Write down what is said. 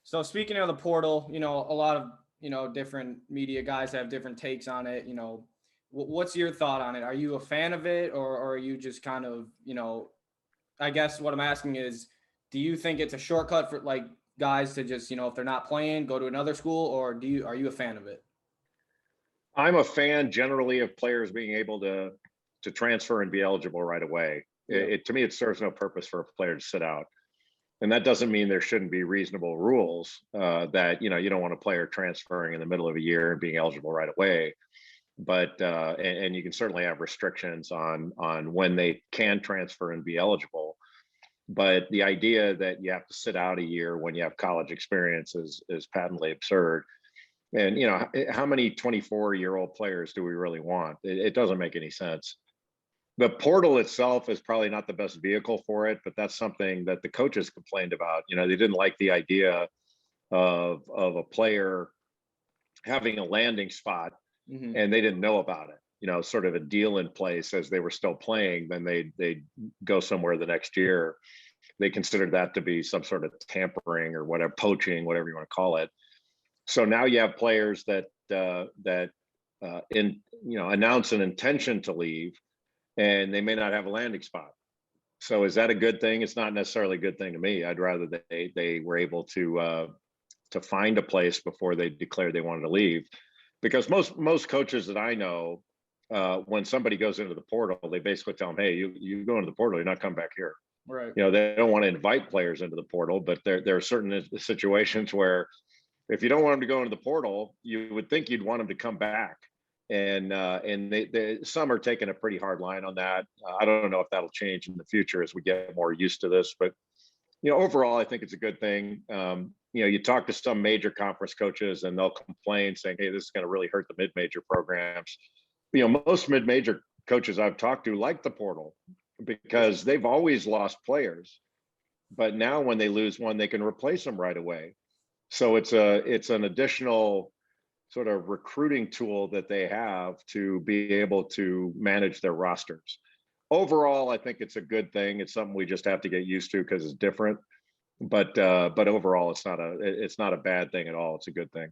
So speaking of the portal, a lot of, different media guys have different takes on it. What's your thought on it? Are you a fan of it, or are you just kind of, I guess what I'm asking is, do you think it's a shortcut for like guys to just, if they're not playing, go to another school, or are you a fan of it? I'm a fan generally of players being able to transfer and be eligible right away. Yeah. To me, it serves no purpose for a player to sit out, and that doesn't mean there shouldn't be reasonable rules that you don't want a player transferring in the middle of a year and being eligible right away. But and you can certainly have restrictions on when they can transfer and be eligible. But the idea that you have to sit out a year when you have college experience is patently absurd. And how many 24-year-old players do we really want? It doesn't make any sense. The portal itself is probably not the best vehicle for it, but that's something that the coaches complained about. They didn't like the idea of a player having a landing spot Hmm. and they didn't know about it. Sort of a deal in place as they were still playing, then they go somewhere the next year. They considered that to be some sort of tampering or whatever, poaching, whatever you want to call it. So now you have players that announce an intention to leave, and they may not have a landing spot. So is that a good thing? It's not necessarily a good thing to me. I'd rather they were able to find a place before they declared they wanted to leave, because most coaches that I know, when somebody goes into the portal, they basically tell them, "Hey, you go into the portal, you're not coming back here." Right. They don't want to invite players into the portal, but there are certain situations where if you don't want them to go into the portal, you would think you'd want them to come back. And some are taking a pretty hard line on that. I don't know if that'll change in the future as we get more used to this, but overall, I think it's a good thing. You talk to some major conference coaches and they'll complain saying, "Hey, this is going to really hurt the mid-major programs." Most mid-major coaches I've talked to like the portal because they've always lost players, but now when they lose one, they can replace them right away. So it's an additional sort of recruiting tool that they have to be able to manage their rosters. Overall, I think it's a good thing. It's something we just have to get used to because it's different. But overall, it's not a bad thing at all. It's a good thing.